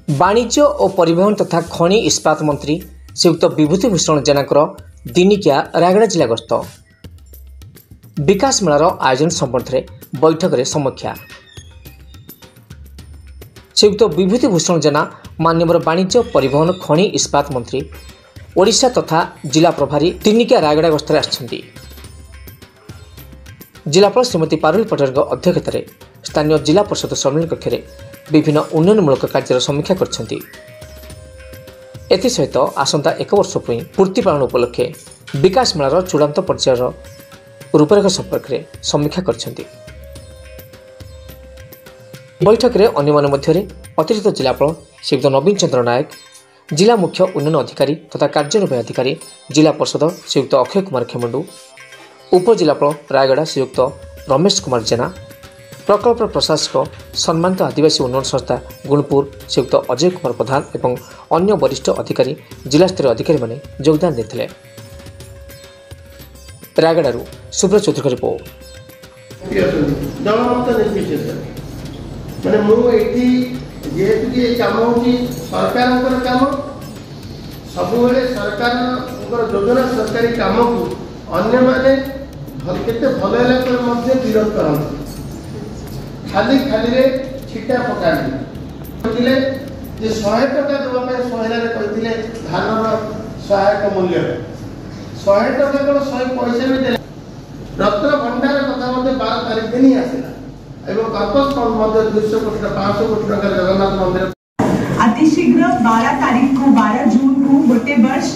वाणिज्य और परिवहन तथा खनि इस्पात मंत्री श्रीयुक्त विभूतिभूषण जेनाकर दिनिकिया रायगड़ा जिला गस्त विकास मेलार आयोजन संबंध में बैठक में समीक्षा। श्रीयुक्त विभूतिभूषण जेना माननीय वाणिज्य परिवहन खनि इस्पात मंत्री ओडिशा तथा जिला प्रभारी दिनिकिया रायगड़ा गस्त आछंती। जिलापाल श्रीमती पारुल पटेल अध्यक्षतार स्थानीय जिला परिषद सम्मेलन कक्ष में विभिन्न उन्नयनमूलक कार्यर समीक्षा करछंती। एसहित आसंता एक वर्ष पूर्ति पालन उपलक्षे विकास मेलार चूड़ांत पर्यायर रूपरेख संपर्क में समीक्षा करछंती। बैठक में अन्य मध्य अतिरिक्त जिलापाल श्रीयुक्त नवीन चंद्र नायक, जिला मुख्य उन्नयन अधिकारी तथा कार्यनिर्वाही अधिकारी जिला परिषद श्रीयुक्त अक्षय कुमार खेमंडू, उपजिलापाल रायगड़ा श्रीयुक्त रमेश कुमार जेना, प्रकल्प प्रशासक सम्मानित आदिवासी उन्नयन संस्था गुणपुर श्रीयुक्त अजय कुमार प्रधान एवं अन्य वरिष्ठ अधिकारी जिलास्तरीय अधिकारी माने योगदान देते। रायगड़ू सुब्रत चौधरी रिपोर्ट। खाली खाली रे छिटा पकाने 100 टका देवाई 100 धान सहायक मूल्य 100 टका कौन 100 पैसा भी दे रत्न भंडार कथा 12 तारीख दिन ही आसला एवं कर्पस फंड 200 कोटी 500 कोटी टका जगन्नाथ मंदिर अतिशीघ्र 12 तारीख को 12 जून को गोटे वर्ष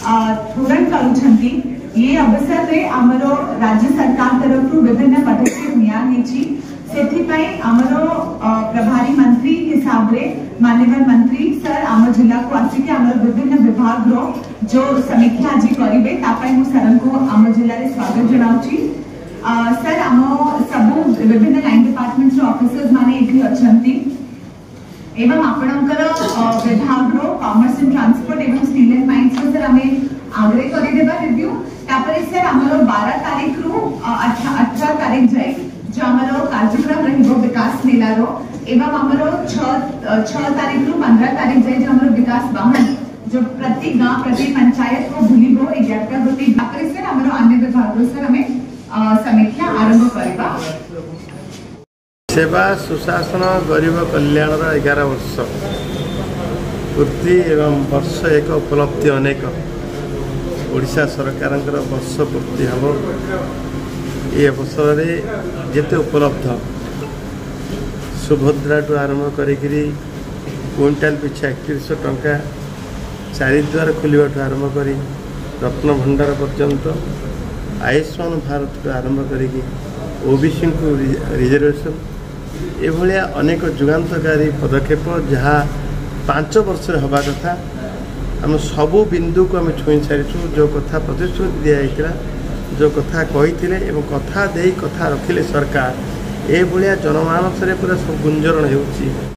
पूर्ण करुछंती। ये अवसर रे हमरो राज्य सरकार तरफ विभिन्न पदक्षेप निया नेछि। सेथिपाई हमरो प्रभारी मंत्री हिसाब रे माननीय मंत्री सर आम जिला को आसिके हमरो विभिन्न विभाग रो जो समीक्षा आज करिवे तापाई मु सर को आम जिला रे स्वागत जनाउची। सर आम सब विभिन्न लाइन डिपार्टमेंट्स रो ऑफिसर्स माने एठी अछंती एवं आपणकर विभाग रो कॉमर्स एंड ट्रांसपोर्ट एवं स्टील एंड माइंस रो सर हमें आग्रह करि देबा रिव्यू तापर सर हमरो 12 तारीख रो 18 तारीख जाए जो हमरो कार्यक्रम रहिबो विकास मेला रो एवं हमरो 6 तारीख रो 15 तारीख जाए जो हमरो विकास वाहन जो प्रति गांव प्रति पंचायत को भूलिबो 11 गोटी तापर सर हमरो अन्य विभाग रो सर हमें समीक्षा आरंभ करबा। सेवा सुशासन गरीब कल्याण 11 वर्ष पूर्ति एवं वर्ष एक उपलब्धि अनेक ओडिशा सरकार वर्ष पूर्ति हम ये अवसर में जिते उपलब्ध सुभद्रा टू आरंभ करी क्विंटाल पिछा 3100 टंका चारिद्वार खोलवा आरंभ कर रत्न भंडार पर्यंत आयुष्मान भारत को आरंभ करी ओबीसी को रिजर्वेशन एभलिया अनेक जुगान्तकारी पदक्षेप जहाँ 5 वर्ष हवा कथा आम सबू बिंदु को आम छुई सारी जो कथा प्रतिश्रुति दिया जो कथा कही कथा दे कथा रखिले सरकार ए भलिया जनमानस पूरा सब गुंजरण होउची।